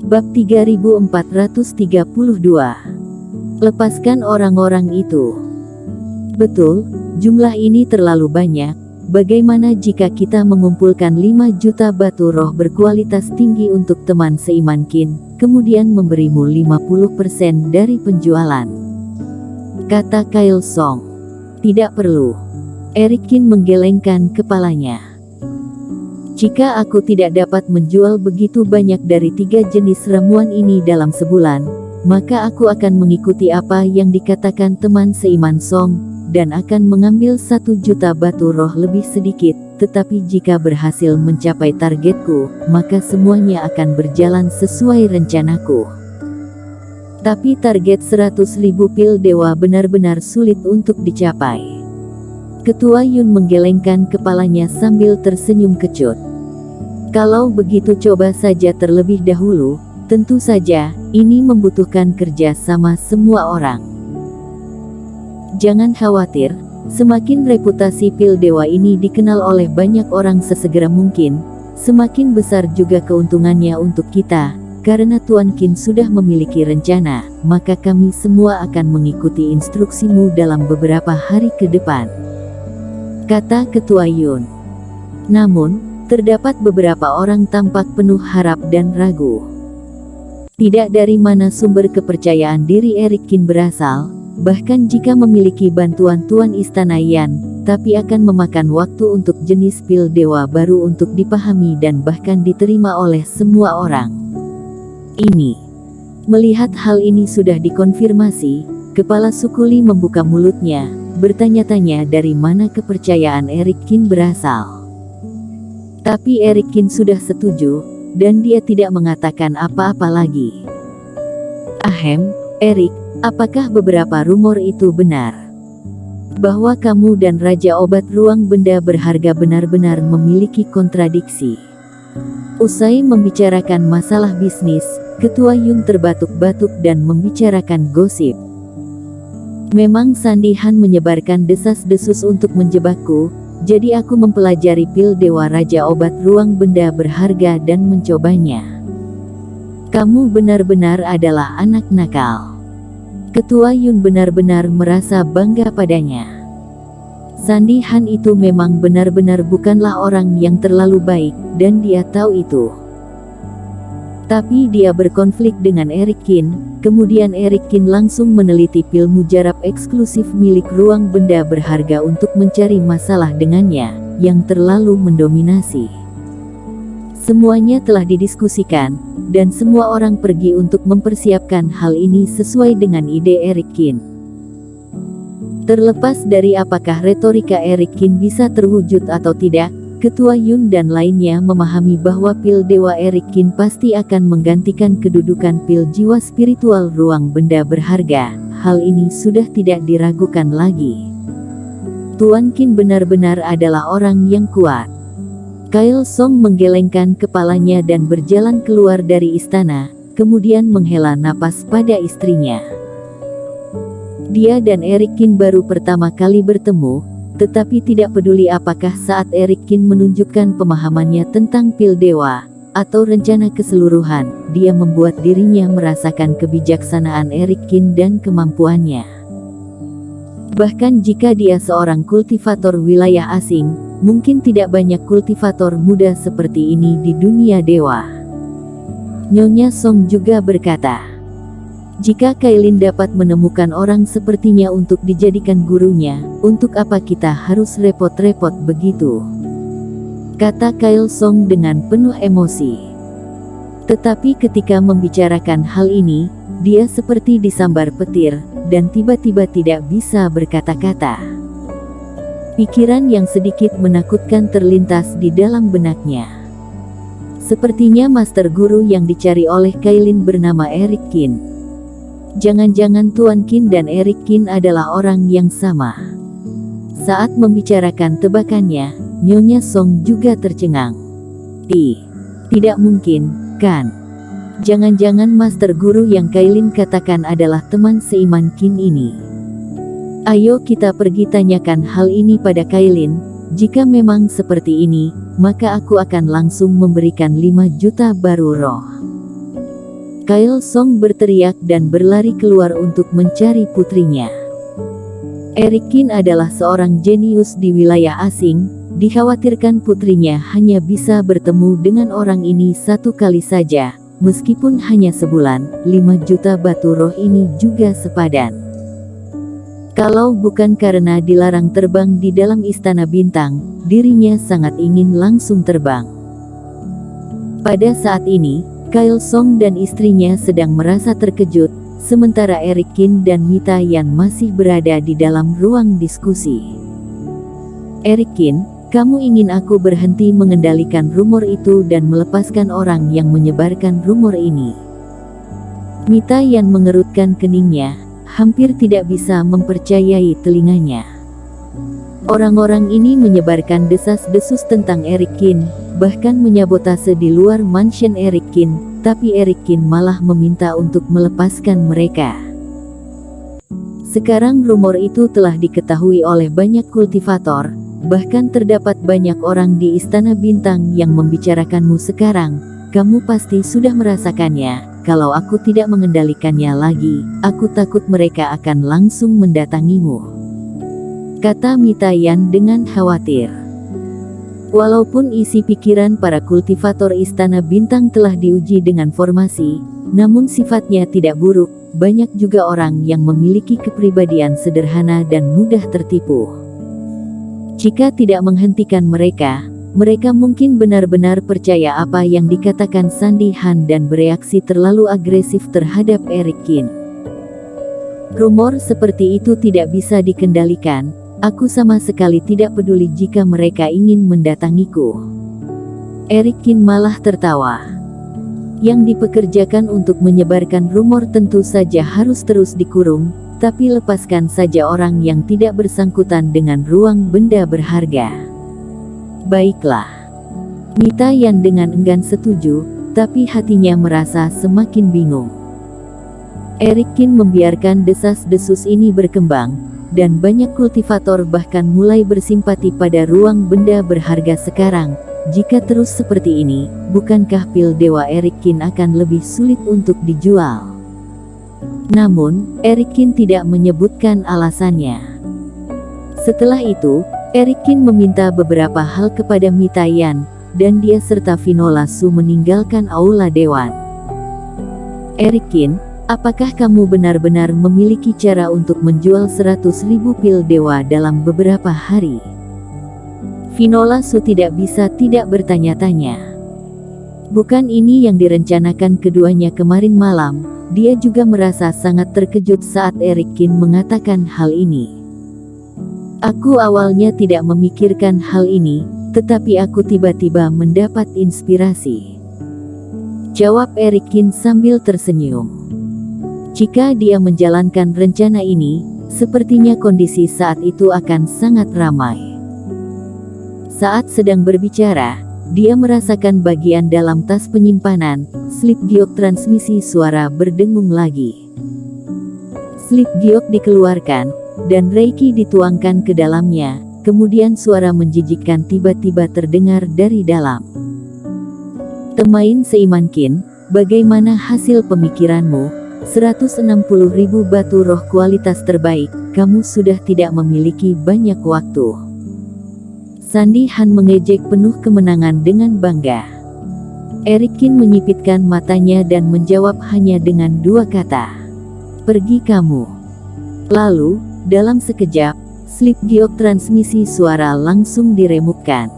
Bab 3432. Lepaskan orang-orang itu. Betul, jumlah ini terlalu banyak. Bagaimana jika kita mengumpulkan 5 juta batu roh berkualitas tinggi untuk teman seiman Qin, kemudian memberimu 50% dari penjualan? Kata Kyle Song. Tidak perlu. Eric Qin menggelengkan kepalanya. Jika aku tidak dapat menjual begitu banyak dari 3 jenis ramuan ini dalam sebulan, maka aku akan mengikuti apa yang dikatakan teman seiman Song, dan akan mengambil 1 juta batu roh lebih sedikit. Tetapi jika berhasil mencapai targetku, maka semuanya akan berjalan sesuai rencanaku. Tapi target 100.000 pil dewa benar-benar sulit untuk dicapai. Ketua Yun menggelengkan kepalanya sambil tersenyum kecut. Kalau begitu coba saja terlebih dahulu. Tentu saja, ini membutuhkan kerja sama semua orang. Jangan khawatir, semakin reputasi pil dewa ini dikenal oleh banyak orang sesegera mungkin, semakin besar juga keuntungannya untuk kita. Karena Tuan Qin sudah memiliki rencana, maka kami semua akan mengikuti instruksimu dalam beberapa hari ke depan, kata Ketua Yun. Namun, terdapat beberapa orang tampak penuh harap dan ragu. Tidak dari mana sumber kepercayaan diri Eric Qin berasal, bahkan jika memiliki bantuan Tuan Istana Yan, tapi akan memakan waktu untuk jenis pil dewa baru untuk dipahami dan bahkan diterima oleh semua orang. Melihat hal ini sudah dikonfirmasi, kepala suku Li membuka mulutnya, bertanya-tanya dari mana kepercayaan Eric Qin berasal. Tapi Eric Qin sudah setuju, dan dia tidak mengatakan apa-apa lagi. Ahem, Eric, apakah beberapa rumor itu benar? Bahwa kamu dan Raja Obat Ruang Benda Berharga benar-benar memiliki kontradiksi. Usai membicarakan masalah bisnis, Ketua Yun terbatuk-batuk dan membicarakan gosip. Memang Sandy Han menyebarkan desas-desus untuk menjebakku. Jadi aku mempelajari pil dewa Raja Obat Ruang Benda Berharga dan mencobanya. Kamu benar-benar adalah anak nakal. Ketua Yun benar-benar merasa bangga padanya. Sandy Han itu memang benar-benar bukanlah orang yang terlalu baik, dan dia tahu itu. Tapi dia berkonflik dengan Eric Qin, kemudian Eric Qin langsung meneliti pil mujarab eksklusif milik Ruang Benda Berharga untuk mencari masalah dengannya, yang terlalu mendominasi. Semuanya telah didiskusikan, dan semua orang pergi untuk mempersiapkan hal ini sesuai dengan ide Eric Qin. Terlepas dari apakah retorika Eric Qin bisa terwujud atau tidak, Ketua Yun dan lainnya memahami bahwa pil dewa Eric Qin pasti akan menggantikan kedudukan pil jiwa spiritual Ruang Benda Berharga. Hal ini sudah tidak diragukan lagi. Tuan Qin benar-benar adalah orang yang kuat. Kyle Song menggelengkan kepalanya dan berjalan keluar dari istana, kemudian menghela napas pada istrinya. Dia dan Eric Qin baru pertama kali bertemu, tetapi tidak peduli apakah saat Eric Qin menunjukkan pemahamannya tentang pil dewa, atau rencana keseluruhan, dia membuat dirinya merasakan kebijaksanaan Eric Qin dan kemampuannya. Bahkan jika dia seorang kultivator wilayah asing, mungkin tidak banyak kultivator muda seperti ini di dunia dewa. Nyonya Song juga berkata, jika Kailin dapat menemukan orang sepertinya untuk dijadikan gurunya, untuk apa kita harus repot-repot begitu? Kata Kyle Song dengan penuh emosi. Tetapi ketika membicarakan hal ini, dia seperti disambar petir, dan tiba-tiba tidak bisa berkata-kata. Pikiran yang sedikit menakutkan terlintas di dalam benaknya. Sepertinya master guru yang dicari oleh Kailin bernama Eric Qin. Jangan-jangan Tuan Qin dan Eric Qin adalah orang yang sama. Saat membicarakan tebakannya, Nyonya Song juga tercengang. Tidak mungkin, kan? Jangan-jangan master guru yang Kailin katakan adalah teman seiman Qin ini. Ayo kita pergi tanyakan hal ini pada Kailin. Jika memang seperti ini, maka aku akan langsung memberikan 5 juta baru roh. Kyle Song berteriak dan berlari keluar untuk mencari putrinya. Eric Kin adalah seorang jenius di wilayah asing, dikhawatirkan putrinya hanya bisa bertemu dengan orang ini satu kali saja, meskipun hanya sebulan. 5 juta batu roh ini juga sepadan. Kalau bukan karena dilarang terbang di dalam Istana Bintang, dirinya sangat ingin langsung terbang. Pada saat ini, Kyle Song dan istrinya sedang merasa terkejut, sementara Eric Kin dan Mita Yan masih berada di dalam ruang diskusi. Eric Kin, kamu ingin aku berhenti mengendalikan rumor itu dan melepaskan orang yang menyebarkan rumor ini? Mita Yan mengerutkan keningnya, hampir tidak bisa mempercayai telinganya. Orang-orang ini menyebarkan desas-desus tentang Eric Kin, bahkan menyabotase di luar mansion Eric Kin, tapi Eric Kin malah meminta untuk melepaskan mereka. Sekarang rumor itu telah diketahui oleh banyak kultivator, bahkan terdapat banyak orang di Istana Bintang yang membicarakanmu sekarang. Kamu pasti sudah merasakannya. Kalau aku tidak mengendalikannya lagi, aku takut mereka akan langsung mendatangimu, kata Mita Yan dengan khawatir. Walaupun isi pikiran para kultivator Istana Bintang telah diuji dengan formasi, namun sifatnya tidak buruk. Banyak juga orang yang memiliki kepribadian sederhana dan mudah tertipu. Jika tidak menghentikan mereka, mereka mungkin benar-benar percaya apa yang dikatakan Sandy Han dan bereaksi terlalu agresif terhadap Eric Kin. Rumor seperti itu tidak bisa dikendalikan. Aku sama sekali tidak peduli jika mereka ingin mendatangiku. Eric Kin malah tertawa. Yang dipekerjakan untuk menyebarkan rumor tentu saja harus terus dikurung, tapi lepaskan saja orang yang tidak bersangkutan dengan ruang benda berharga. Baiklah. Mita Yan dengan enggan setuju, tapi hatinya merasa semakin bingung. Eric Kin membiarkan desas-desus ini berkembang, dan banyak kultivator bahkan mulai bersimpati pada ruang benda berharga sekarang. Jika terus seperti ini, bukankah pil dewa Eric Kin akan lebih sulit untuk dijual? Namun, Eric Kin tidak menyebutkan alasannya. Setelah itu, Eric Kin meminta beberapa hal kepada Mita Yan, dan dia serta Vinola Su meninggalkan aula dewan. Eric Kin, apakah kamu benar-benar memiliki cara untuk menjual 100.000 pil dewa dalam beberapa hari? Vinola Su tidak bisa tidak bertanya-tanya. Bukan ini yang direncanakan keduanya kemarin malam. Dia juga merasa sangat terkejut saat Eric Kin mengatakan hal ini. Aku awalnya tidak memikirkan hal ini, tetapi aku tiba-tiba mendapat inspirasi, jawab Eric Kin sambil tersenyum. Jika dia menjalankan rencana ini, sepertinya kondisi saat itu akan sangat ramai. Saat sedang berbicara, dia merasakan bagian dalam tas penyimpanan, slip giok transmisi suara berdengung lagi. Slip giok dikeluarkan, dan reiki dituangkan ke dalamnya, kemudian suara menjijikkan tiba-tiba terdengar dari dalam. Temain Seiman Kin, bagaimana hasil pemikiranmu? 160.000 batu roh kualitas terbaik, kamu sudah tidak memiliki banyak waktu. Sandy Han mengejek penuh kemenangan dengan bangga. Eric Kin menyipitkan matanya dan menjawab hanya dengan 2 kata. Pergi kamu. Lalu, dalam sekejap, slip giok transmisi suara langsung diremukkan.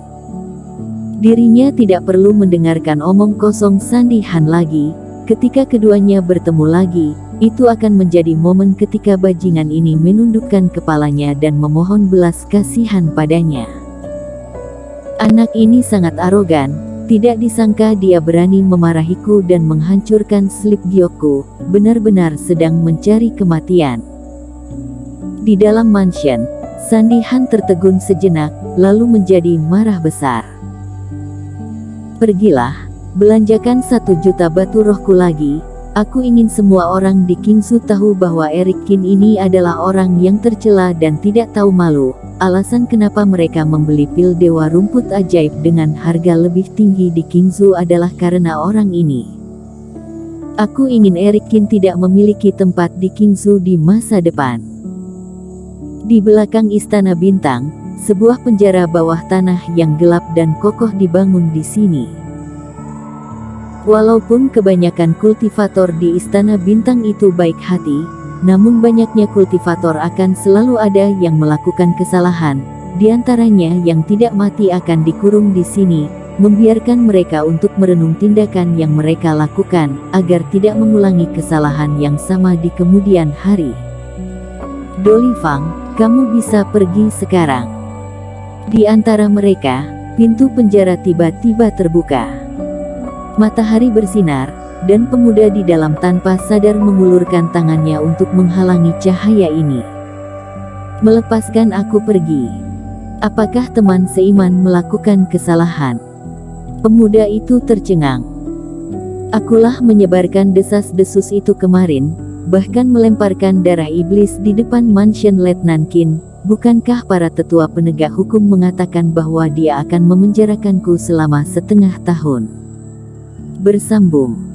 Dirinya tidak perlu mendengarkan omong kosong Sandy Han lagi. Ketika keduanya bertemu lagi, itu akan menjadi momen ketika bajingan ini menundukkan kepalanya dan memohon belas kasihan padanya. Anak ini sangat arogan, tidak disangka dia berani memarahiku dan menghancurkan slip giokku, benar-benar sedang mencari kematian. Di dalam mansion, Sandy Han tertegun sejenak, lalu menjadi marah besar. Pergilah. Belanjakan 1 juta batu rohku lagi. Aku ingin semua orang di Kingsu tahu bahwa Eric Kin ini adalah orang yang tercela dan tidak tahu malu. Alasan kenapa mereka membeli pil dewa rumput ajaib dengan harga lebih tinggi di Kingsu adalah karena orang ini. Aku ingin Eric Kin tidak memiliki tempat di Qingzhou di masa depan. Di belakang Istana Bintang, sebuah penjara bawah tanah yang gelap dan kokoh dibangun di sini. Walaupun kebanyakan kultivator di Istana Bintang itu baik hati, namun banyaknya kultivator akan selalu ada yang melakukan kesalahan. Di antaranya yang tidak mati akan dikurung di sini, membiarkan mereka untuk merenung tindakan yang mereka lakukan, agar tidak mengulangi kesalahan yang sama di kemudian hari. Dolifang, kamu bisa pergi sekarang. Di antara mereka, pintu penjara tiba-tiba terbuka. Matahari bersinar, dan pemuda di dalam tanpa sadar mengulurkan tangannya untuk menghalangi cahaya ini. Melepaskan aku pergi. Apakah teman seiman melakukan kesalahan? Pemuda itu tercengang. Akulah menyebarkan desas-desus itu kemarin, bahkan melemparkan darah iblis di depan mansion Letnan Qin. Bukankah para tetua penegak hukum mengatakan bahwa dia akan memenjarakanku selama setengah tahun? Bersambung.